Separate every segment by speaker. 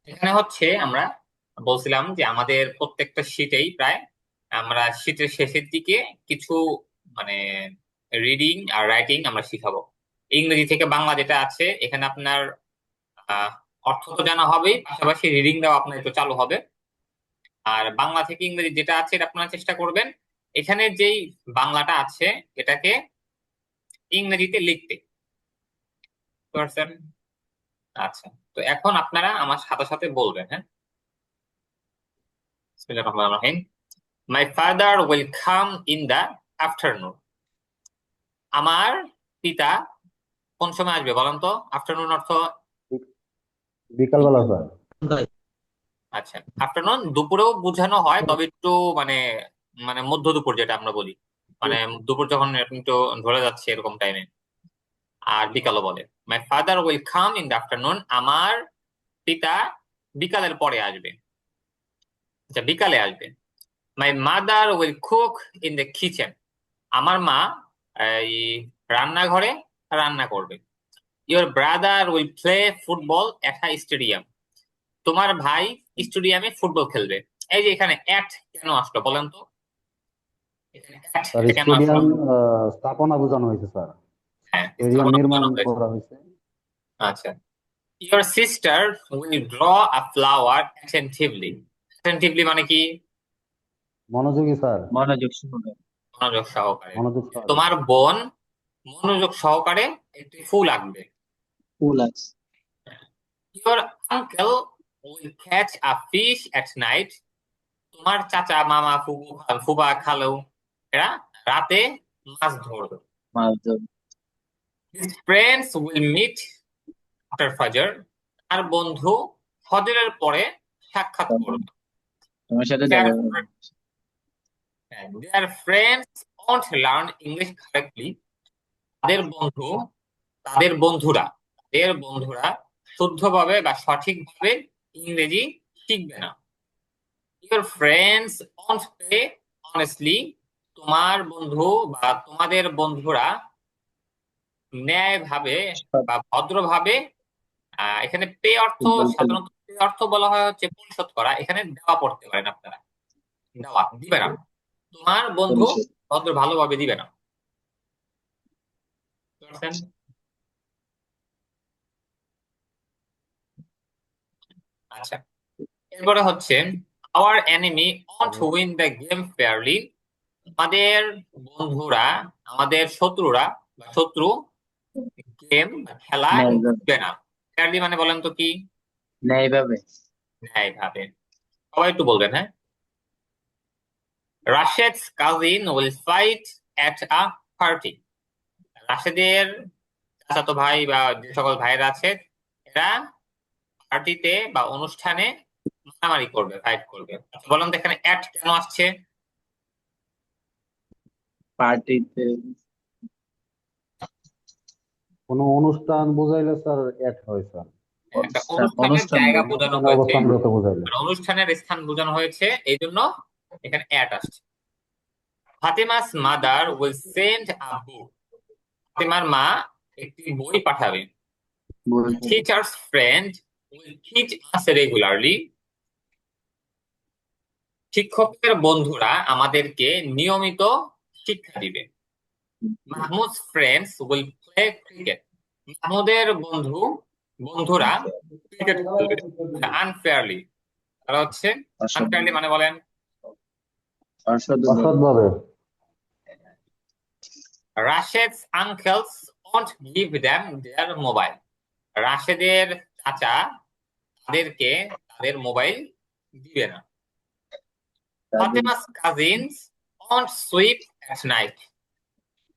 Speaker 1: এখানে হচ্ছে আমরা বলছিলাম যে আমাদের প্রত্যেকটা শীটেই প্রায় আমরা শীটের শেষের দিকে কিছু মানে রিডিং আর রাইটিং আমরা শিখাবো। ইংরেজি থেকে বাংলা যেটা আছে এখানে আপনার আহ অর্থ তো জানা হবেই, পাশাপাশি রিডিং দেওয়া আপনার একটু চালু হবে। আর বাংলা থেকে ইংরেজি যেটা আছে এটা আপনারা চেষ্টা করবেন এখানে যেই বাংলাটা আছে এটাকে ইংরেজিতে লিখতে। বুঝতে পারছেন? আচ্ছা, তো এখন আপনারা আমার সাথে সাথে বলবেন, হ্যাঁ? বিসমিল্লাহির রহমানির রহিম। My father will come in the afternoon. আমার পিতা কোন সময় আসবে বলেন তো? আফটারনুন অর্থ?
Speaker 2: বিকালবেলা স্যার।
Speaker 1: আচ্ছা, আফটারনুন দুপুরেও বোঝানো হয়, তবে একটু মানে মানে মধ্য দুপুর যেটা আমরা বলি, মানে দুপুর যখন এরকম একটু ধরে যাচ্ছে এরকম টাইমে। আর বিকালও বলে। My father will come in the afternoon, আমার পিতা বিকালের পরে আসবে। আচ্ছা, বিকালে আসবে। My mother will cook in the kitchen, আমার মা এই রান্নাঘরে রান্না করবে। Your brother will play football at a stadium, তোমার ভাই স্টেডিয়ামে ফুটবল খেলবে। এই যে এখানে অ্যাট কেন আসলো বলেন তো? এখানে at
Speaker 2: স্যার
Speaker 1: এটা কেন আসলো?
Speaker 2: স্টেডিয়াম স্থাপনা বোঝানো হয়েছে স্যার।
Speaker 1: হ্যাঁ,
Speaker 2: স্টেডিয়াম
Speaker 1: স্থাপনা
Speaker 2: নির্মাণ
Speaker 1: বোঝানো হয়েছে।
Speaker 2: করা হয়েছে।
Speaker 1: আচ্ছা, your sister will draw a flower attentively. Attentively মানে কি?
Speaker 2: মনোযোগী স্যার।
Speaker 3: মনোযোগ সহকারে।
Speaker 1: মনোযোগ সহকারে।
Speaker 2: মনোযোগ সহকারে।
Speaker 1: তোমার বোন মনোযোগ সহকারে একটি ফুল আঁকবে।
Speaker 3: ফুল আছে।
Speaker 1: Your uncle will catch a fish at night, তোমার চাচা মামা ফুফু ফুবা খালু এরা রাতে মাছ ধরবে।
Speaker 3: মাছ ধর।
Speaker 1: His friends will meet after ফজর, আর বন্ধু ফজরের পরে সাক্ষাৎ করবে।
Speaker 3: তোমার সাথে
Speaker 1: দেয়ার
Speaker 3: দেখা হবে।
Speaker 1: Their friends won't learn English correctly, তাদের বন্ধু তাদের বন্ধুরা তাদের বন্ধুরা শুদ্ধভাবে বা সঠিকভাবে ইংরেজি শিখবে না। Your friends won't pay honestly, তোমার বন্ধু বা তোমাদের বন্ধুরা ন্যায়ভাবে বা ভদ্রভাবে এখানে পে অর্থ
Speaker 3: ফুটবল খেলবে।
Speaker 1: সাধারণত পে অর্থ বলা হয় হচ্ছে পরিশোধ করা, এখানে দেওয়া পড়তে পারেন আপনারা। দেওয়া দিবে না, তোমার বন্ধু
Speaker 3: পরিচিত।
Speaker 1: ভদ্র ভালোভাবে দিবে না। বুঝতে পারছেন? আচ্ছা, এরপরে হচ্ছে our enemy won't win the game fairly, আমাদের বন্ধুরা আমাদের শত্রুরা বা শত্রু গেম খেলা
Speaker 3: ন্যায় ভাবে।
Speaker 1: জিতবে না। ফেয়ারলি মানে বলেন তো কি?
Speaker 3: ন্যায় ভাবে।
Speaker 1: ন্যায় ভাবে। সবাই একটু বলবেন, হ্যাঁ? রাশেদ's cousin will fight at a party, রাশেদের চাচাতো ভাই বা যে সকল ভাইরা আছে এরা পার্টিতে বা অনুষ্ঠানে মারামারি করবে, ফাইট করবে। আচ্ছা, বলেন তো এখানে অ্যাট কেন আসছে?
Speaker 3: পার্টিতে।
Speaker 2: কোনো অনুষ্ঠান বুঝাইলে স্যার এড হয় স্যার।
Speaker 1: একটা
Speaker 3: অনুষ্ঠান
Speaker 1: অনুষ্ঠানের
Speaker 3: অনুষ্ঠান
Speaker 1: জায়গা বোঝানো
Speaker 2: অনুষ্ঠানে
Speaker 1: হয়েছে,
Speaker 2: অবস্থানগত বুঝাইলে।
Speaker 1: মানে অনুষ্ঠানের স্থান বোঝানো হয়েছে, এই জন্য এখানে অ্যাট আসছে। Fatema's mother will send a book, ফাতেমার মা একটি বই পাঠাবে।
Speaker 3: বলতে।
Speaker 1: Teachers friend will teach us regularly, শিক্ষকের বন্ধুরা আমাদেরকে নিয়মিত শিক্ষা দিবে। Mahmud friends will play cricket, মাহমুদের বন্ধুরা ক্রিকেট খেলবে আনফেয়ারলি, তারা হচ্ছে
Speaker 3: অসৎ।
Speaker 1: আনফেয়ারলি মানে বলেন?
Speaker 3: অসৎ ভাবে।
Speaker 2: অসৎভাবে।
Speaker 1: Rashed's uncles won't give them their mobile, রাশেদের চাচা তাদেরকে তাদের মোবাইল দিবে না।
Speaker 3: তাদের।
Speaker 1: Fatema's cousins won't sweep at night,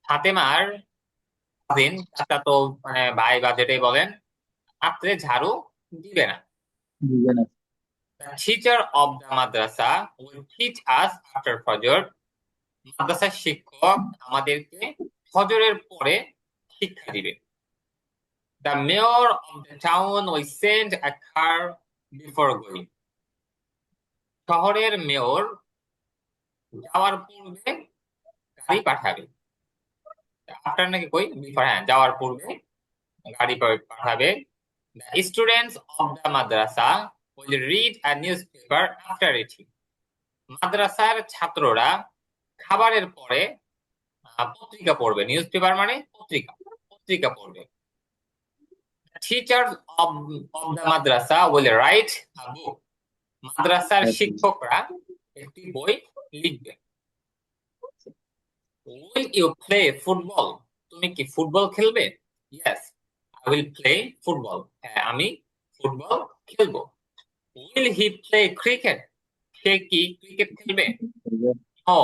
Speaker 1: ফাতেমার কাজিন চাচা তো মানে ভাই বা যেটাই বলেন রাত্রে ঝাড়ু দিবে না।
Speaker 3: দিবে না।
Speaker 1: The teacher of the madrasa will teach us after fajr, মাদ্রাসার শিক্ষক আমাদেরকে ফজরের পরে শিক্ষা দিবে। The mayor of the town will send a car before going, শহরের মেয়র যাওয়ার পূর্বে গাড়ি পাঠাবে। আফটার নাকি কই বিফোর, হ্যাঁ যাওয়ার পূর্বে গাড়ি পাঠাবে। The students of the madrasa will read a newspaper after eating. মাদ্রাসার ছাত্ররা খাবারের পরে পত্রিকা পড়বে। নিউজ পেপার মানে পত্রিকা, পত্রিকা পড়বে। Teachers of the madrasa will write a book. মাদ্রাসার শিক্ষকরা একটি বই লিখবে। Will you play football? তুমি কি ফুটবল খেলবে? Yes, I will play football. হ্যাঁ, আমি ফুটবল খেলবো। Will he play cricket? সে কি ক্রিকেট খেলবে? No,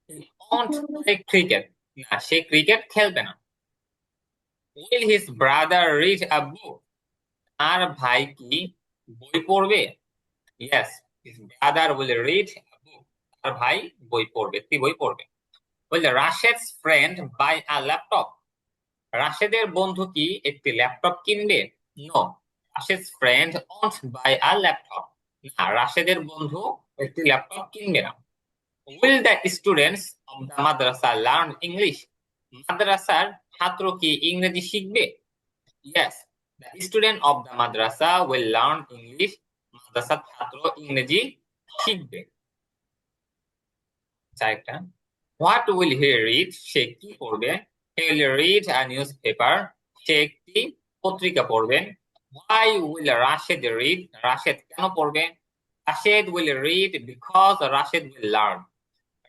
Speaker 1: he won't play cricket. না, সে ক্রিকেট খেলবে না। Will his brother read a book? আর ভাই কি বই পড়বে? Yes, his brother will read a book. আর ভাই বই পড়বে, একটি বই পড়বে। Will Rashed's friend buy a laptop? রাশেদের বন্ধু কি একটি ল্যাপটপ কিনবে? No, Rashed's friend won't buy a laptop. না, রাশেদের বন্ধু একটি ল্যাপটপ কিনবে না। Will the students of the madrasa learn English? মাদ্রাসার ছাত্র কি ইংরেজি শিখবে? Yes, the student of the madrasa will learn English. মাদ্রাসার ছাত্র ইংরেজি শিখবে। চারটা। What will he read? সে কি পড়বে? He will read a news paper. সে একটি পত্রিকা পড়বেন। Why will Rashed read? Rashed কেন পড়বে? Rashed will read because Rashed will learn.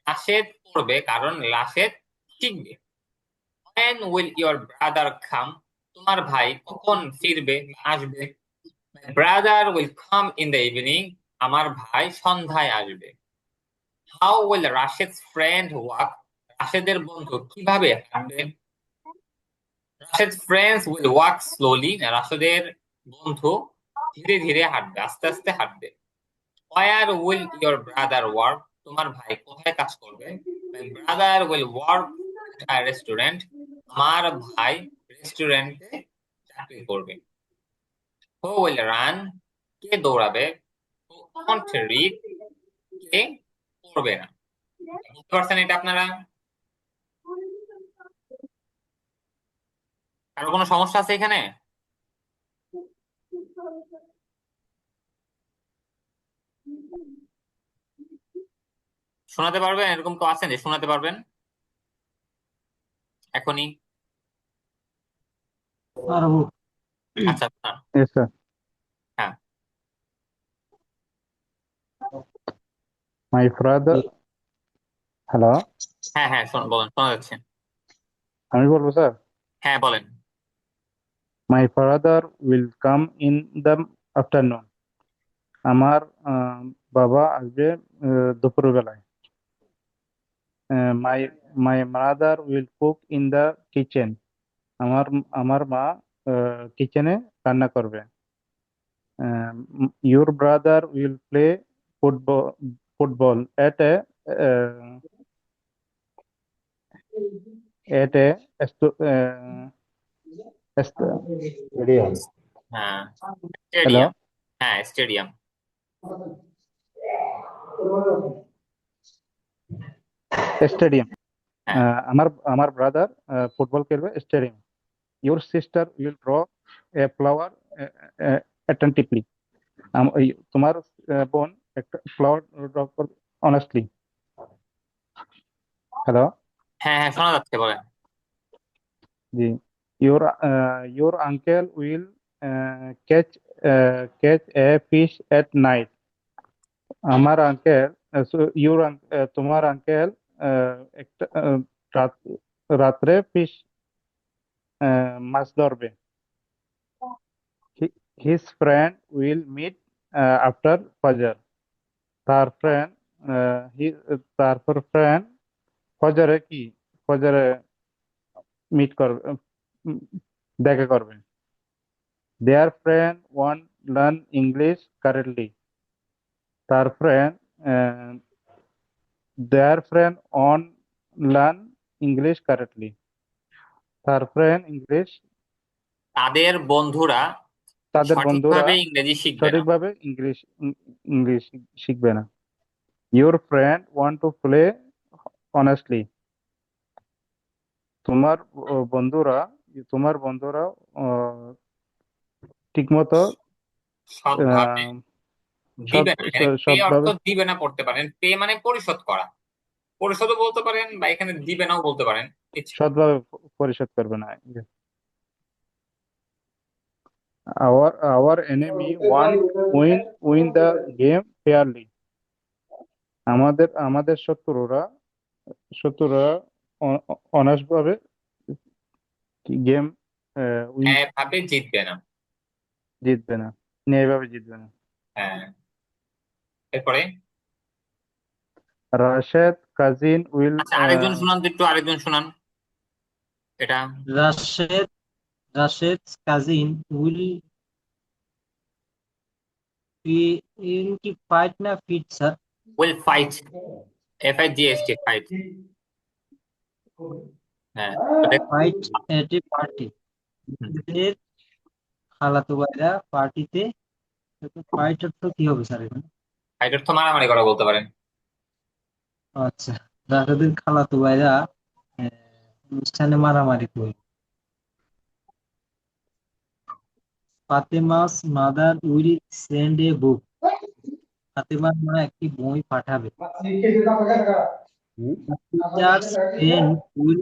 Speaker 1: Rashed পড়বে কারণ রাশেদ শিখবে। When will your brother come? তোমার ভাই কখন ফিরবে, আসবে? My brother will come in the evening. আমার ভাই সন্ধ্যায় আসবে। How will Rashid's friend walk? রাশেদের বন্ধু কিভাবে হাঁটবে? Rashid's friends will walk slowly. রাশেদের বন্ধু ধীরে ধীরে হাঁটবে, আস্তে আস্তে হাঁটবে। Where will your brother work? তোমার ভাই কোথায় কাজ করবে? My brother will work at a restaurant. আমার ভাই রেস্টুরেন্টে চাকরি করবে। Who will run? কে দৌড়াবে? Who won't read? কে পড়বে না। বুঝতে পারছেন এটা আপনারা? কারো কোনো সমস্যা আছে এখানে? শোনাতে পারবেন? এরকম কেউ আছেন যে শোনাতে পারবেন এখনই?
Speaker 2: পারবো।
Speaker 1: আচ্ছা আচ্ছা,
Speaker 2: Yes, sir.
Speaker 1: হ্যাঁ
Speaker 2: My brother, hello,
Speaker 1: হ্যাঁ হ্যাঁ, বলেন, শোনা যাচ্ছে।
Speaker 2: আমি বলবো স্যার।
Speaker 1: হ্যাঁ বলেন।
Speaker 2: My father will come in the afternoon. আমার বাবা আসবে দুপুরবেলায়। My mother will cook in the kitchen. আমার আমার মা কিচেনে রান্না করবে। Your brother will play football at a stadium.
Speaker 1: হ্যাঁ,
Speaker 2: Hello.
Speaker 1: স্টেডিয়াম। হ্যাঁ, স্টেডিয়াম।
Speaker 2: Stadium.
Speaker 1: হ্যাঁ,
Speaker 2: আমার ব্রাদার ফুটবল খেলবে stadium. Your sister will draw a flower attentively. তোমার বোন একটা ফ্লাওয়ার ড্র করবে অনেস্টলি। হ্যালো।
Speaker 1: হ্যাঁ হ্যাঁ, শোনা যাচ্ছে, বলেন।
Speaker 2: জি। Your uncle will catch a fish at night. আমার আঙ্কেল তোমার আঙ্কেল একটা রাত্রে ফিশ মাছ ধরবে। His friend will meet after Fajr. তার ফ্রেন্ড তারপর ফ্রেন্ড ফজরে কি ফজরে মিট করবে, দেখা করবে। Their friend won't learn English currently. তার friend their friend won't learn English currently. তার ফ্রেন্ড
Speaker 1: তাদের বন্ধুরা
Speaker 2: তাদের বন্ধুরা
Speaker 1: সঠিকভাবে ইংরেজি শিখবে না।
Speaker 2: সঠিকভাবে ইংলিশ শিখবে না। Your friend want to play honestly. তোমার বন্ধুরা ঠিকমতো
Speaker 1: সৎভাবে
Speaker 2: সৎ
Speaker 1: দিবে না, এখানে পে অর্থ
Speaker 2: সৎভাবে
Speaker 1: দিবে না পড়তে পারেন, পে মানে পরিশোধ করা, পরিশোধও বলতে পারেন বা এখানে দিবে নাও বলতে পারেন, ইচ্ছা।
Speaker 2: সৎভাবে পরিশোধ করবে না। Our enemy won win the game fairly. আমাদের শত্রুরা অনার্সভাবে গেম উইন
Speaker 1: ভাবে জিতবে না।
Speaker 2: জিতবে না, ন্যায়ভাবে জিতবে না।
Speaker 1: হ্যাঁ, এরপরে
Speaker 2: রাশেদ কাজিন উইল
Speaker 1: আচ্ছা, আরেকজন শুনান তো একটু, আরেকজন শুনান এটা।
Speaker 4: Rashid Rashid's cousin will be in কি fight না fit sir?
Speaker 1: Will fight, FIGHT, fight. হ্যাঁ, তো দেখো,
Speaker 4: Fight at a party. এদের খালাতো ভাইরা পার্টিতে, ফাইট অর্থ কি হবে স্যার এখানে?
Speaker 1: ফাইট অর্থ মারামারি করা বলতে পারেন।
Speaker 4: আচ্ছা, রাশেদের খালাতো ভাইরা অনুষ্ঠানে মারামারি করে। Fatema's mother will send a book. ফাতেমার মা একটি বই পাঠাবে। Teachers friend will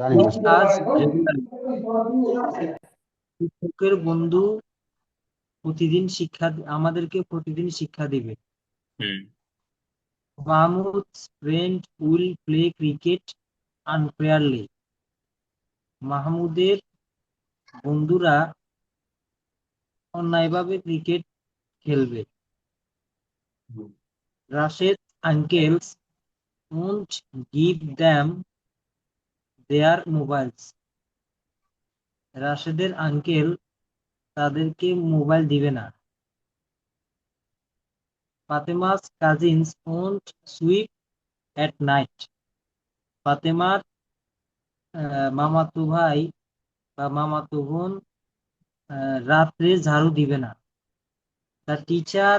Speaker 4: teach us regularly. শিক্ষকের বন্ধু আমাদেরকে প্রতিদিন শিক্ষা দিবে।
Speaker 1: হুম
Speaker 4: মাহমুদ's friend will play cricket unfairly. মাহমুদের বন্ধুরা অন্যায়ভাবে ক্রিকেট খেলবে। Rashid's uncles won't give them their mobiles. রাশেদের আঙ্কেল তাদেরকে মোবাইল দিবে না। ফাতেমা's cousins won't sweep at night. ফাতেমার মামাতো ভাই বা মামাতো বোন রাত্রে ঝাড়ু দিবে না। The teacher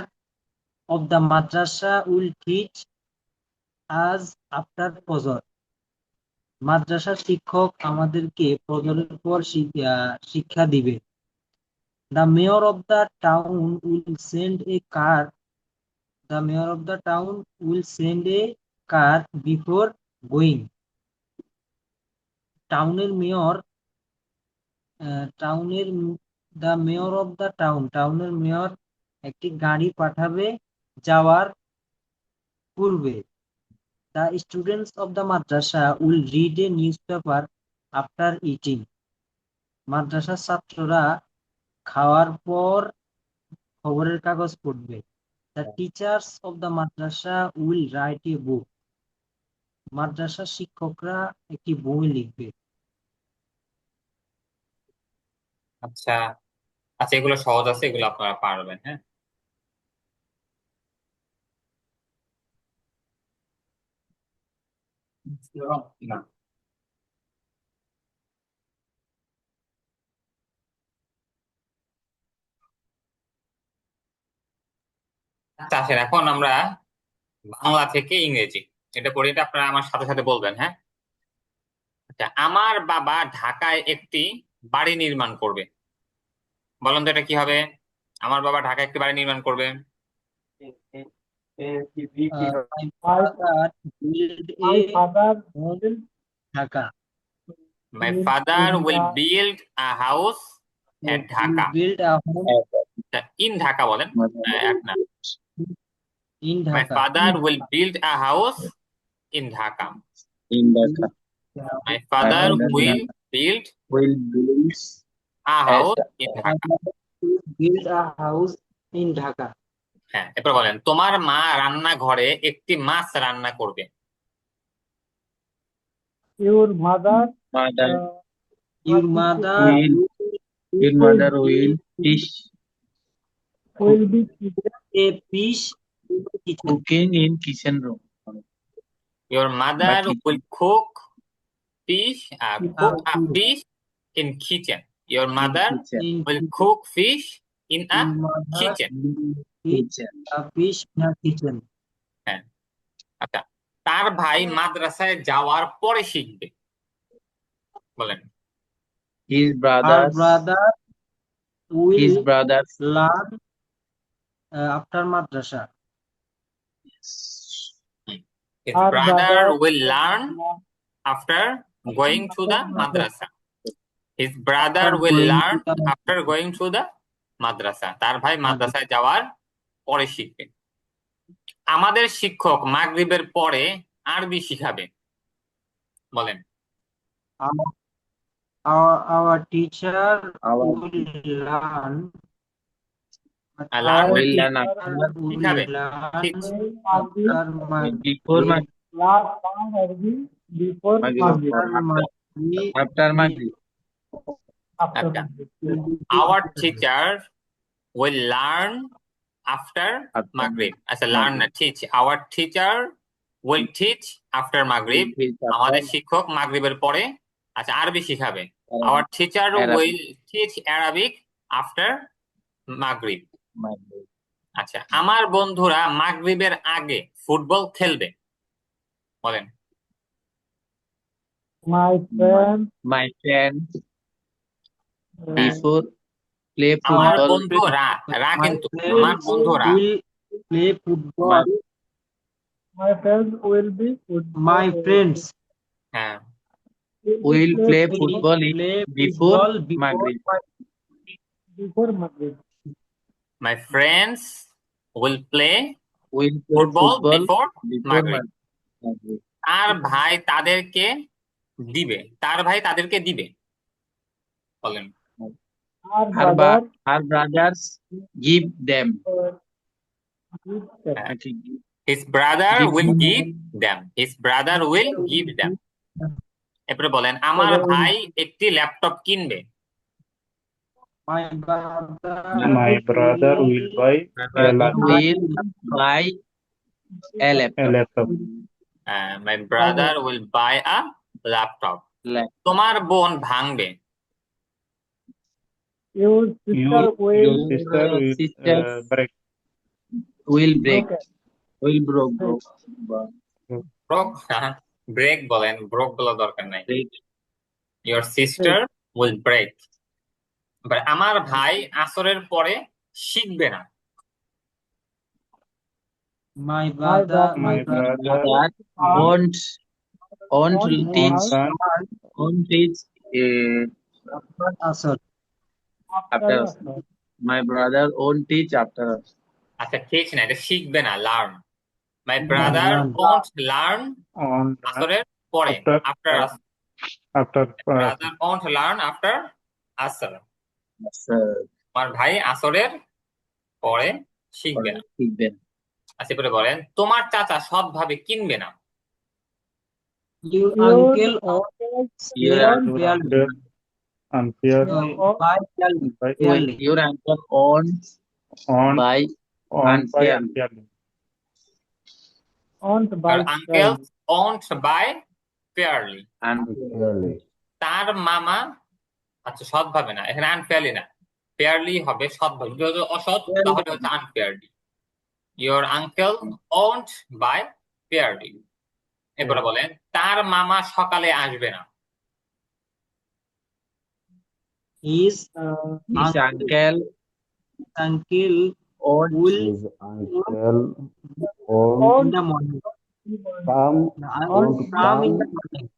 Speaker 4: of the madrasa will teach us after ফজর। মাদ্রাসার শিক্ষক আমাদেরকে ফজরের পর শিক্ষা দিবে। The mayor of the town will send a car. The mayor of the town will send a car before going. টাউনের mayor the mayor of the town, টাউনের মেয়র একটি গাড়ি পাঠাবে যাওয়ার পূর্বে। The students of the madrasa will read a newspaper after eating. মাদ্রাসার ছাত্ররা খাওয়ার পর খবরের কাগজ পড়বে। The teachers of the madrasa will write a book. মাদ্রাসার শিক্ষকরা একটি বই লিখবে।
Speaker 1: আচ্ছা আচ্ছা, এগুলো সহজ আছে, এগুলো আপনারা পারবেন। হ্যাঁ, না আচ্ছা, আসেন এখন আমরা বাংলা থেকে ইংরেজি এটা পড়ি, এটা আপনারা আমার সাথে সাথে বলবেন। হ্যাঁ, আচ্ছা, আমার বাবা ঢাকায় একটি বাড়ি নির্মাণ করবে। বলেন তো এটা কি হবে? আমার বাবা ঢাকায় একটি বাড়ি নির্মাণ করবে।
Speaker 4: My father build a home Dhaka.
Speaker 1: My father will build a house at Dhaka.
Speaker 4: Build a home
Speaker 1: in Dhaka বলেন, এক না।
Speaker 4: in
Speaker 1: my
Speaker 4: Dhaka.
Speaker 1: Father will build a house in Dhaka.
Speaker 3: in Dhaka.
Speaker 1: My father
Speaker 3: father
Speaker 1: will build
Speaker 3: will build
Speaker 1: a
Speaker 3: at
Speaker 1: house in
Speaker 4: My
Speaker 1: Dhaka.
Speaker 4: father will build a house in Dhaka.
Speaker 1: হ্যাঁ, এরপর বলেন তোমার মা রান্নাঘরে একটি মাছ রান্না করবে।
Speaker 2: Your mother
Speaker 3: mother
Speaker 4: Your mother
Speaker 3: will your mother will teach
Speaker 2: will be
Speaker 4: a fish in the kitchen.
Speaker 3: cooking in kitchen room.
Speaker 1: Your mother
Speaker 3: kitchen.
Speaker 1: will cook a fish in kitchen. Your mother
Speaker 4: In
Speaker 1: will cook fish in a
Speaker 4: Your mother
Speaker 1: kitchen.
Speaker 4: will cook
Speaker 3: Kitchen.
Speaker 4: a fish in a kitchen.
Speaker 1: হ্যাঁ, আচ্ছা, তার ভাই মাদ্রাসায় যাওয়ার পরে শিখবে। বলেন
Speaker 3: His
Speaker 4: Her
Speaker 3: brothers
Speaker 4: brother will
Speaker 3: his brothers
Speaker 4: learn after madrasa.
Speaker 1: His brother will learn after going to the madrasa. His brother
Speaker 4: After
Speaker 1: will
Speaker 4: going
Speaker 1: learn
Speaker 4: to the
Speaker 1: after going to the madrasa. তার ভাই মাদ্রাসায় যাওয়ার পরে শিখবে। আমাদের শিক্ষক মাগরিবের পরে আরবি শিখাবে, বলেন।
Speaker 4: our teacher
Speaker 3: Our
Speaker 4: will learn
Speaker 1: learn
Speaker 3: will learn after
Speaker 1: শিখাবে,
Speaker 4: learn
Speaker 1: teach।
Speaker 4: after
Speaker 3: before
Speaker 4: Maghrib.
Speaker 3: Maghrib. After Maghrib.
Speaker 1: আচ্ছা, our teacher will learn after
Speaker 3: After
Speaker 1: Maghrib. আচ্ছা, learn না, teach. Our teacher will teach after Maghrib. আমাদের শিক্ষক মাগরিবের পরে আচ্ছা আরবি শিখাবে। Our teacher
Speaker 3: Arabic.
Speaker 1: will teach Arabic after Maghrib.
Speaker 3: Maghrib.
Speaker 1: আচ্ছা, আমার বন্ধুরা মাগরিবের আগে ফুটবল খেলবে, বলেন।
Speaker 3: My friends before play
Speaker 1: আমার
Speaker 3: football.
Speaker 1: বন্ধুরা কিন্তু
Speaker 4: My
Speaker 1: আমার
Speaker 4: friends
Speaker 1: বন্ধুরা
Speaker 4: will play football.
Speaker 3: My
Speaker 4: My friends
Speaker 1: হ্যাঁ
Speaker 3: will play football
Speaker 4: play
Speaker 3: before
Speaker 4: football
Speaker 3: Maghrib.
Speaker 1: my friends will play
Speaker 3: Will play
Speaker 1: football
Speaker 3: football
Speaker 1: before
Speaker 3: before
Speaker 1: Maghrib.
Speaker 3: Maghrib.
Speaker 1: তার ভাই তাদেরকে দিবে, তার ভাই তাদেরকে দিবে, বলেন।
Speaker 3: Her brothers give them.
Speaker 1: হ্যাঁ।
Speaker 3: Okay.
Speaker 1: His brother
Speaker 3: Give
Speaker 1: will
Speaker 3: them.
Speaker 1: give them. His brother will give them. এরপরে বলেন, আমার ভাই একটি ল্যাপটপ কিনবে।
Speaker 4: my brother
Speaker 2: My brother will buy a
Speaker 3: Brother
Speaker 2: laptop.
Speaker 3: will buy a
Speaker 2: A
Speaker 3: laptop.
Speaker 2: laptop.
Speaker 1: My brother will buy a laptop. তোমার বোন ভাঙবে।
Speaker 2: Your sister will
Speaker 3: sister
Speaker 2: break.
Speaker 3: will break. Will broke.
Speaker 1: Broke break বলেন, broke বলা দরকার নাই।
Speaker 3: Break.
Speaker 1: Your sister will break. But আমার ভাই আসরের পরে শিখবে না।
Speaker 4: my brother
Speaker 3: Brother won't teach
Speaker 4: Asr.
Speaker 3: after us. My brother won't teach after us.
Speaker 1: আচ্ছা, ঠিক না, এটা শিখবে না, learn. My brother
Speaker 4: Learn.
Speaker 1: won't learn
Speaker 2: On
Speaker 1: আসরের পরে, after us.
Speaker 2: after
Speaker 1: Brother won't learn after আসর।
Speaker 3: Sir,
Speaker 1: আমার ভাই আসরের পরে শিখবে না।
Speaker 3: শিখবে না।
Speaker 1: আচ্ছা, এবারে বলেন, তোমার চাচা সৎভাবে কিনবে না।
Speaker 4: Your uncle
Speaker 3: Your
Speaker 2: unfairly
Speaker 4: buy
Speaker 2: by
Speaker 4: fairly.
Speaker 3: Your uncle owns
Speaker 2: on
Speaker 3: by
Speaker 2: by
Speaker 3: unfairly.
Speaker 2: unfairly.
Speaker 1: Your uncle won't buy fairly.
Speaker 3: Unfairly.
Speaker 1: তার মামা আচ্ছা সৎভাবে না, এখানে আনফেয়ারলি না, ফেয়ারলি হবে সৎভাবে। যদি অসৎ তাহলে হচ্ছে unfairly. Your uncle won't buy fairly. এরপরে বলেন, তার মামা সকালে আসবে না।
Speaker 4: His
Speaker 3: His uncle
Speaker 4: uncle
Speaker 3: owns
Speaker 4: will in the morning.
Speaker 5: come
Speaker 4: Will come in the
Speaker 5: come
Speaker 4: morning.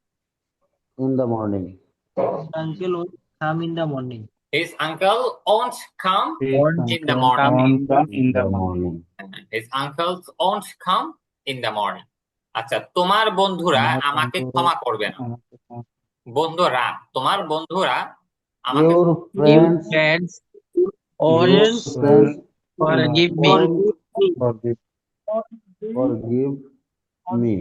Speaker 5: in the morning.
Speaker 4: Uncle will come in the morning.
Speaker 1: His uncle won't come
Speaker 2: His
Speaker 1: in the morning.
Speaker 2: in the morning.
Speaker 1: His uncles won't come in the morning. আচ্ছা, তোমার বন্ধুরা আমাকে ক্ষমা করবে না। বন্ধুরা, তোমার বন্ধুরা আমাকে
Speaker 5: Your
Speaker 3: your
Speaker 5: friends
Speaker 3: friends owns forgive me.
Speaker 5: forgive me.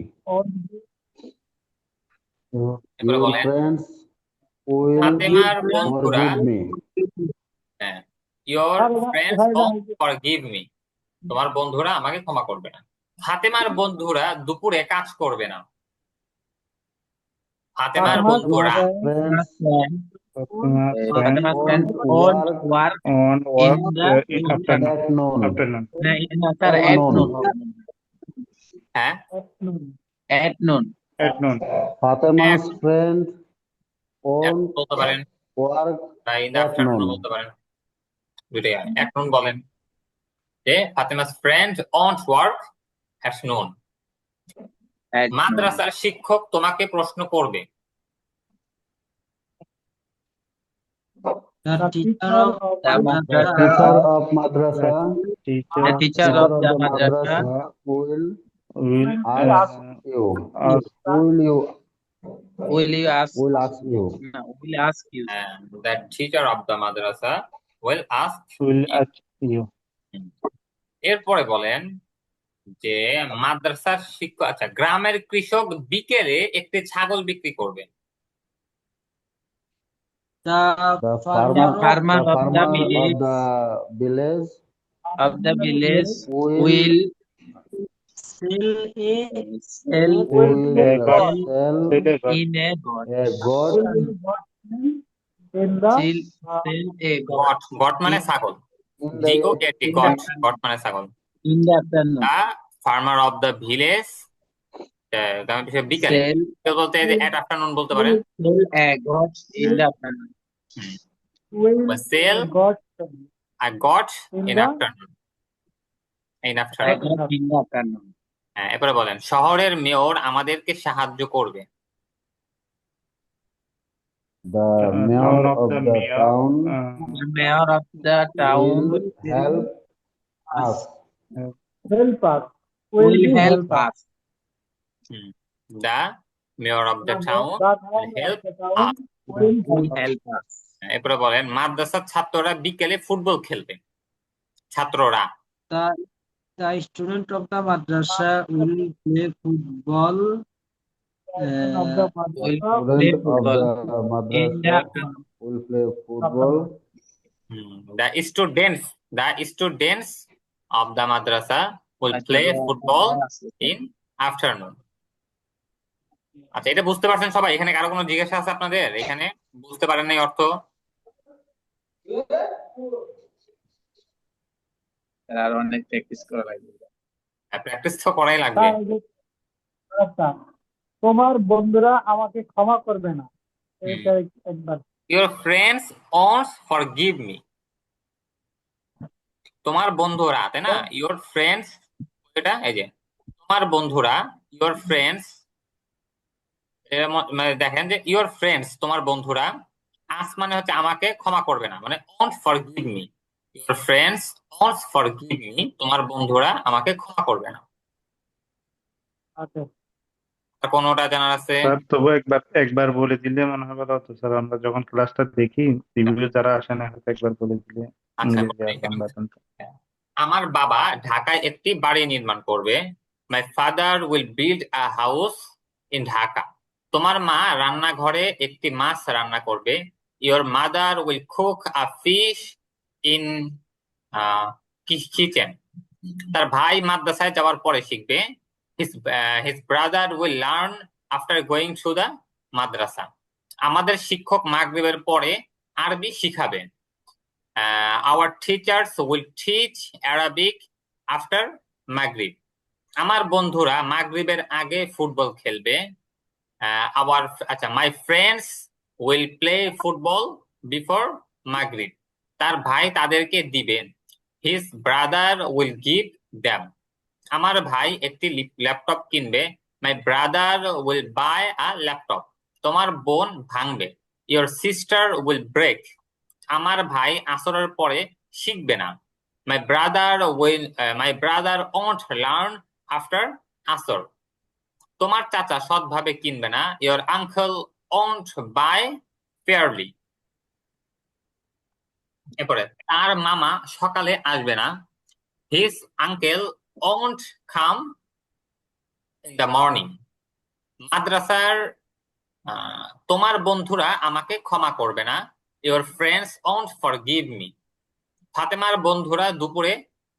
Speaker 1: এরপরে
Speaker 5: Your
Speaker 1: বলেন,
Speaker 5: friends will
Speaker 1: ফাতেমার বন্ধুরা
Speaker 5: forgive me.
Speaker 1: হ্যাঁ, your friends won't forgive me. তোমার বন্ধুরা আমাকে ক্ষমা করবে না। ফাতেমার বন্ধুরা দুপুরে কাজ করবে না। ফাতেমার বন্ধুরা
Speaker 5: Friends
Speaker 3: Fatima's friends
Speaker 5: won't
Speaker 3: owns work
Speaker 2: on work in afternoon.
Speaker 5: at noon.
Speaker 3: at noon.
Speaker 1: হ্যাঁ
Speaker 3: At noon.
Speaker 2: At noon.
Speaker 5: Fatima's friend won't
Speaker 1: বলতে পারেন
Speaker 5: work
Speaker 1: বা in the
Speaker 5: at
Speaker 1: afternoon
Speaker 5: noon.
Speaker 1: বলতে পারেন, দুইটাই হয়। এখন বলেন, যে Fatema's friend won't work at known.
Speaker 3: at noon.
Speaker 1: মাদ্রাসার শিক্ষক তোমাকে প্রশ্ন করবে।
Speaker 4: The teacher of
Speaker 3: The
Speaker 5: The
Speaker 3: madrasa,
Speaker 5: teacher of madrasa,
Speaker 2: Teacher
Speaker 3: the teacher
Speaker 5: teacher
Speaker 3: of
Speaker 5: of
Speaker 3: the
Speaker 5: the
Speaker 3: madrasa
Speaker 5: madrasa will
Speaker 2: will
Speaker 5: ask you.
Speaker 2: ask
Speaker 3: will you ask
Speaker 5: Will ask you.
Speaker 3: no, will ask you.
Speaker 1: The teacher of the madrasa will ask
Speaker 2: will
Speaker 1: you.
Speaker 2: ask you.
Speaker 1: এরপরে বলেন যে মাদ্রাসার শিক্ষক, আচ্ছা, গ্রামের কৃষক বিকেলে একটি ছাগল বিক্রি করবে।
Speaker 4: the
Speaker 5: The
Speaker 4: farmer
Speaker 3: farmer
Speaker 5: the
Speaker 3: of the
Speaker 5: farmer
Speaker 3: village
Speaker 5: of the village
Speaker 3: will
Speaker 4: sell a
Speaker 3: sell
Speaker 5: will
Speaker 2: God.
Speaker 5: sell
Speaker 2: Will a God.
Speaker 3: in a god.
Speaker 5: a goat
Speaker 3: Sell a god
Speaker 1: goat মানে ছাগল,
Speaker 5: in the
Speaker 1: GOAT, goat, goat মানে ছাগল।
Speaker 3: in the afternoon.
Speaker 1: The farmer of the village, গ্রামের কৃষক বিকেলে,
Speaker 3: Sell
Speaker 1: কেউ বলতে এট afternoon বলতে পারেন,
Speaker 3: a god in the afternoon.
Speaker 1: Shall I got in afternoon, in
Speaker 3: A
Speaker 1: afternoon.
Speaker 3: god in the afternoon.
Speaker 1: এরপরে বলেন শহরের মেয়র আমাদেরকে সাহায্য করবে।
Speaker 5: the
Speaker 2: Town
Speaker 5: mayor
Speaker 2: of
Speaker 5: of
Speaker 2: the
Speaker 5: the
Speaker 2: mayor,
Speaker 5: town
Speaker 3: The mayor of the town
Speaker 5: will help us.
Speaker 3: will help us.
Speaker 1: The mayor of the town help us.
Speaker 3: Will help us.
Speaker 1: এরপরে বলেন মাদ্রাসার ছাত্ররা বিকেলে football খেলবে। ছাত্ররা,
Speaker 4: the student of the madrasa will play football
Speaker 3: Will play
Speaker 5: Student of
Speaker 3: football
Speaker 5: the
Speaker 3: in the
Speaker 5: madrasa will play football.
Speaker 1: the students of the madrasa will play football in afternoon. আচ্ছা, এটা বুঝতে পারছেন সবাই? এখানে কারো কোনো জিজ্ঞাসা আছে আপনাদের? এখানে বুঝতে পারেন নাই অর্থ?
Speaker 3: আর অনেক প্র্যাকটিস করা লাগবে।
Speaker 1: প্র্যাকটিস তো করাই লাগবে।
Speaker 6: আচ্ছা, তোমার বন্ধুরা আমাকে ক্ষমা করবে না, এটা একবার
Speaker 1: Your friends won't forgive me. তোমার বন্ধুরা, তাই না? Your friends, এটা এই যে তোমার বন্ধুরা, your friends, মানে দেখেন যে your friends তোমার বন্ধুরা, আস মানে হচ্ছে আমাকে ক্ষমা করবে না, মানে won't forgive me. Your friends won't forgive me, তোমার বন্ধুরা আমাকে ক্ষমা করবে না।
Speaker 6: আছে।
Speaker 1: আর কোনোটা জানার আছে?
Speaker 2: স্যার তবু একবার বলে দিলে মনে হয় ভালো হতো স্যার, আমরা যখন ক্লাসটা দেখি রিভিউ যারা আসে না হয়তো একবার বলে দিলে
Speaker 1: আচ্ছা,
Speaker 2: ইংরেজি আর বাংলা শুনতে।
Speaker 1: আমার বাবা ঢাকায় একটি বাড়ি নির্মাণ করবে। My father will build a house in Dhaka. তোমার মা রান্নাঘরে একটি মাছ রান্না করবে। Your mother will cook a fish in kitchen. তার ভাই মাদ্রাসায় যাওয়ার পরে শিখবে। His brother will learn after going to the madrasa. আমাদের শিক্ষক মাগরিবের পরে আরবি শিখাবে। Our teachers will teach Arabic after Maghrib. আমার বন্ধুরা মাগরিবের আগে ফুটবল খেলবে। My friends will play football before Maghrib. তার ভাই তাদেরকে দিবেন। His brother will give them. আমার ভাই একটি ল্যাপটপ কিনবে। My brother will buy a laptop. তোমার বোন ভাঙবে। Your sister will break. আমার ভাই আসরের পরে শিখবে না। My brother won't learn after আসর। তোমার চাচা সৎভাবে কিনবে না। Your uncle won't buy fairly. এরপরে তার মামা সকালে আসবে না। His uncle won't come in the morning. মাদ্রাসার তোমার বন্ধুরা আমাকে ক্ষমা করবে না। Your friends won't forgive me. ফাতেমার বন্ধুরা দুপুরে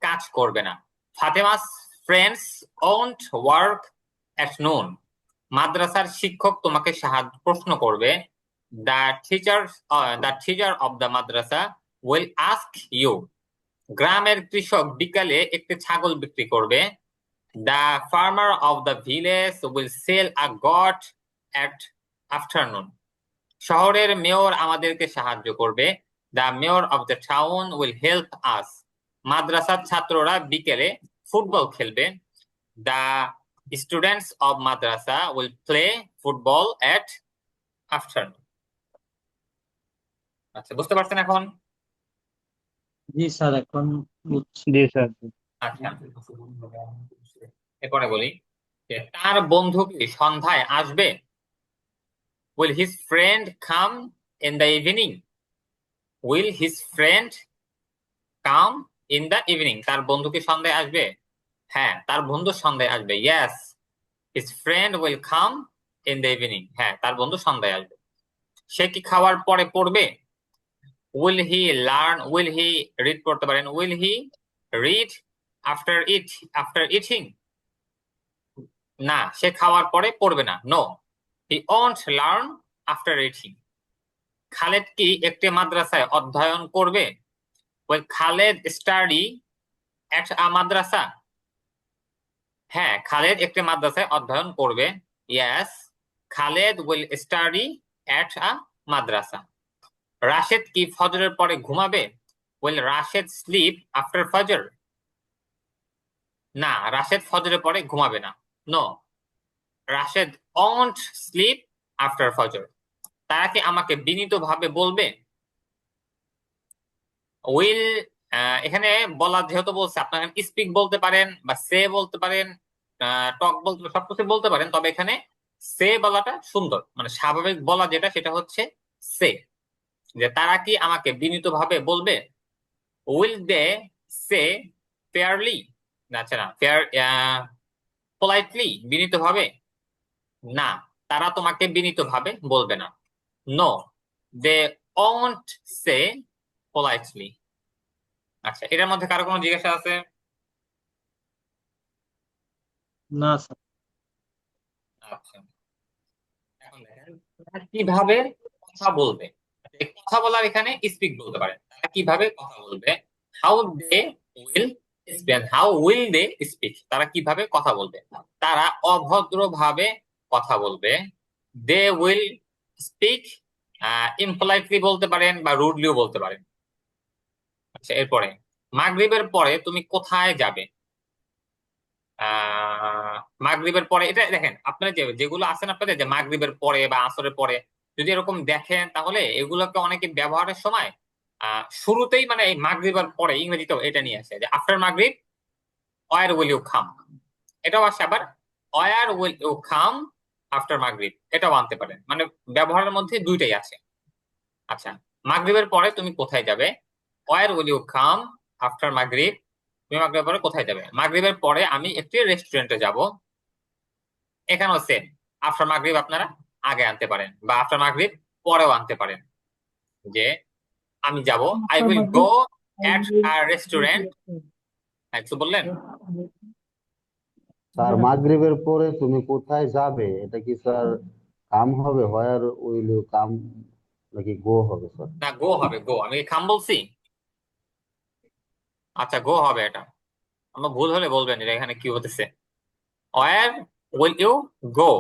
Speaker 1: কাজ করবে না। Fatema's friends won't work at noon. মাদ্রাসার শিক্ষক তোমাকে প্রশ্ন করবে। The teacher of the madrasa will ask you. গ্রামের কৃষক বিকালে একটি ছাগল বিক্রি করবে। The farmer of the village will sell a goat at afternoon. শহরের মেয়র আমাদেরকে সাহায্য করবে। The mayor of the town will help us. মাদ্রাসার ছাত্ররা বিকেলে ফুটবল খেলবে। The students of madrasa will play football at afternoon. আচ্ছা, বুঝতে পারছেন এখন?
Speaker 4: জি স্যার, এখন বুঝছি।
Speaker 2: জি স্যার।
Speaker 1: আচ্ছা, এরপরে বলি যে তার বন্ধু কি সন্ধ্যায় আসবে? Will his friend come in the evening? Will his friend come in the evening? তার বন্ধু কি সন্ধ্যায় আসবে? হ্যাঁ, তার বন্ধু সন্ধ্যায় আসবে। Yes, his friend will come in the evening. হ্যাঁ, তার বন্ধু সন্ধ্যায় আসবে। সে কি খাওয়ার পরে পড়বে? Will he learn, will he read পড়তে পারেন। Will he read after eating? না, সে খাওয়ার পরে পড়বে না। No, he won't learn after eating. Khaled কি একটি মাদ্রাসায় অধ্যয়ন করবে? Will Khaled study at a madrasa? হ্যাঁ, খালেদ একটি মাদ্রাসায় অধ্যয়ন করবে। Yes, Khaled will study at a madrasa. Rashed কি ফজরের পরে ঘুমাবে? উইল রাশেদ স্লিপ আফটার ফজর? না, রাশেদ ফজরের পরে ঘুমাবে না। No, Rashed won't sleep after Fajr. তারা কি আমাকে বিনীতভাবে বলবে? উইল, এখানে বলা যেহেতু বলছে, আপনারা স্পিক বলতে পারেন বা সে বলতে পারেন, টক বলতে, সবকিছু বলতে পারেন, তবে এখানে সে বলাটা সুন্দর, মানে স্বাভাবিক বলা যেটা সেটা হচ্ছে সে। যে তারা কি আমাকে বিনীতভাবে বলবে? Will they say fairly? আচ্ছা, না, ফেয়ার, পোলাইটলি, বিনীতভাবে? না, তারা তোমাকে বিনীতভাবে বলবে না। No, they won't say politely. আচ্ছা, এটার মধ্যে কারো কোনো জিজ্ঞাসা আছে?
Speaker 4: না স্যার।
Speaker 1: আচ্ছা, এখন দেখেন তারা কিভাবে কথা বলবে। এই কথা বলার এখানে স্পিক বলতে পারেন। তারা কিভাবে কথা বলবে? How they will speak. How will they speak? তারা কিভাবে কথা বলবে? তারা অভদ্রভাবে কথা বলবে। দে উইল স্পিক ইমপোলাইটলি বলতে পারেন বা রুডলিও বলতে পারেন। আচ্ছা, এরপরে মাগরিবের পরে তুমি কোথায় যাবে? মাগরিবের পরে, এটা দেখেন আপনারা যেগুলো আছেন আপনাদের যে মাগরিবের পরে বা আসরের পরে, যদি এরকম দেখেন তাহলে এগুলোকে অনেকে ব্যবহারের সময় শুরুতেই, মানে এই মাগরিবের পরে ইংরেজিতেও এটা নিয়ে আসে যে আফটার মাগরিব ওয়ার উইল ইউ কাম। এটাও আসে আবার where will you come after Maghrib, এটাও আনতে পারেন, মানে ব্যবহারের মধ্যে দুইটাই আছে। আচ্ছা, মাগরিবের পরে তুমি কোথায় যাবে? Where will you come after Maghrib? তুমি মাগরিবের পরে কোথায় যাবে? মাগরিবের পরে আমি একটি রেস্টুরেন্টে যাব। এখানেও সেম, আফটার মাগরিব আপনারা আগে আনতে পারেন বা আফটার মাগরিব পরেও আনতে পারেন। যে আমি যাব, I will go at a restaurant. কিছু বললেন?
Speaker 5: স্যার মাগরিবের পরে তুমি কোথায় যাবে, এটা কি স্যার কাম হবে, হোয়ার উইল ইউ কাম নাকি গো হবে স্যার?
Speaker 1: না, গো হবে, গো। আমি কি খাম বলছি? আচ্ছা, গো হবে এটা। আমার ভুল হলে বলবেন এটা এখানে কি হতেছে। Where will you go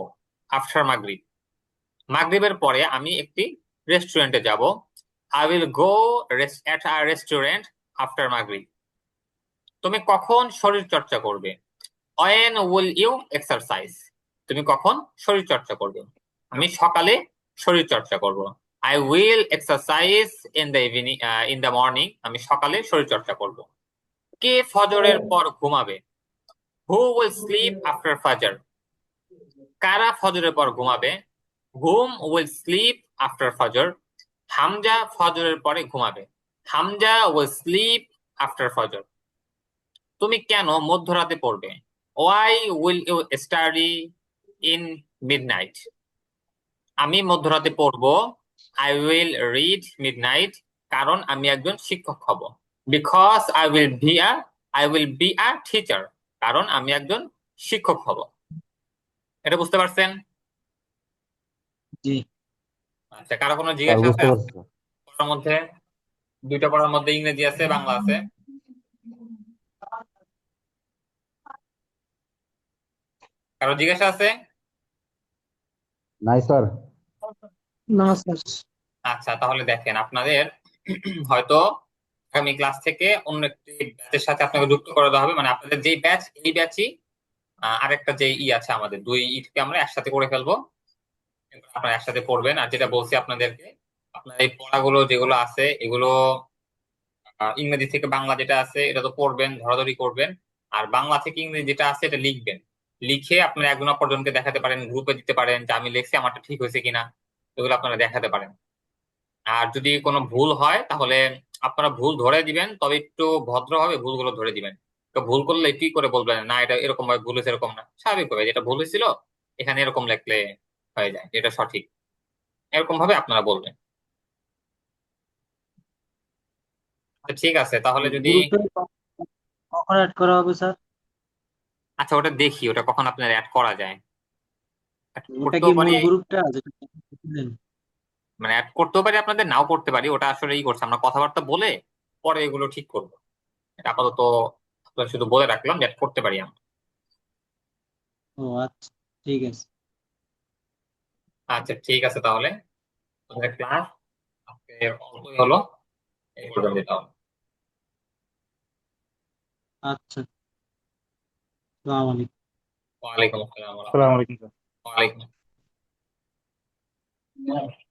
Speaker 1: after Maghrib? মাগরিবের পরে আমি একটি রেস্টুরেন্টে যাব। I will go at a restaurant after Maghrib. তুমি কখন শরীর চর্চা করবে? when will you exercise? তুমি কখন শরীর চর্চা করবে? আমি সকালে শরীর চর্চা করব। I will exercise in the evening, in the morning. আমি সকালে শরীর চর্চা করব। কে ফজরের পর ঘুমাবে? Who will sleep after fajr? কারা ফজরের পর ঘুমাবে? Whom will sleep after fajr? Hamza ফজরের পরে ঘুমাবে। Hamza will sleep after fajr. তুমি কেন মধ্যরাতে পড়বে? Why will you study in midnight? আমি মধ্যরাতে পড়বো। I will read midnight, কারণ আমি একজন শিক্ষক হব। Because I will be a teacher, কারণ আমি একজন শিক্ষক হব। এটা বুঝতে পারছেন?
Speaker 4: জি।
Speaker 1: আচ্ছা, কারো কোনো
Speaker 5: স্যার
Speaker 1: জিজ্ঞাসা আছে?
Speaker 5: বুঝতে পারছি স্যার।
Speaker 1: পড়ার মধ্যে, দুইটা পড়ার মধ্যে ইংরেজি আছে, বাংলা আছে। কারো জিজ্ঞাসা আছে?
Speaker 5: নাই স্যার।
Speaker 6: না স্যার।
Speaker 1: আচ্ছা, তাহলে দেখেন আপনাদের হয়তো আগামী ক্লাস থেকে অন্য একটি ব্যাচের সাথে আপনাকে যুক্ত করে দেওয়া হবে, মানে আপনাদের যেই ব্যাচ এই ব্যাচই আরেকটা যে আছে আমাদের দুই থেকে আমরা একসাথে করে ফেলবো। এরপর আপনারা একসাথে পড়বেন। আর যেটা বলছি আপনাদেরকে, আপনার এই পড়াগুলো যেগুলো আছে এগুলো ইংরেজি থেকে বাংলা যেটা আছে এটা তো পড়বেন, ধরাধরি করবেন। আর বাংলা থেকে ইংরেজি যেটা আছে এটা লিখবেন। লিখে আপনারা একজন অপরজনকে দেখাতে পারেন, গ্রুপে দিতে পারেন যে আমি লিখছি, আমারটা ঠিক হয়েছে কিনা, এগুলো আপনারা দেখাতে পারেন। আর যদি কোনো ভুল হয় তাহলে আপনারা ভুল ধরে দিবেন, তবে একটু ভদ্রভাবে ভুলগুলো ধরে দিবেন। তো ভুল করলে এটি করে বলবেন না এটা এরকম ভাবে ভুল হয়েছে, এরকম না, স্বাভাবিকভাবে যেটা ভুল হয়েছিল এখানে এরকম লিখলে হয়ে যায়, এটা সঠিক, এরকম ভাবে আপনারা বলবেন। তো ঠিক আছে, তাহলে যদি
Speaker 4: গ্রুপে কখন অ্যাড করা হবে স্যার?
Speaker 1: আচ্ছা ওটা দেখি ওটা কখন আপনার অ্যাড করা যায়। Add
Speaker 4: ওটা
Speaker 1: করতেও
Speaker 4: কি
Speaker 1: পারি,
Speaker 4: মূল গ্রুপটা যেটা বলছিলেন?
Speaker 1: মানে অ্যাড করতেও পারি আপনাদের, নাও করতে পারি। ওটা আসলে করছে আমরা কথাবার্তা বলে পরে এগুলো ঠিক করবো। এটা আপাতত আপনাদের শুধু বলে রাখলাম যে add করতে পারি আমরা।
Speaker 4: ও আচ্ছা, ঠিক আছে।
Speaker 1: আচ্ছা ঠিক আছে, তাহলে আমাদের ক্লাস আজকে অল্পই হলো, এই পর্যন্ত তাহলে।
Speaker 4: আচ্ছা, আসসালামু আলাইকুম।
Speaker 1: ওয়ালাইকুম আসসালাম ওয়া
Speaker 2: আসসালামু আলাইকুম স্যার।
Speaker 1: রাহমাতুল্লাহ। ওয়ালাইকুম আসসালাম।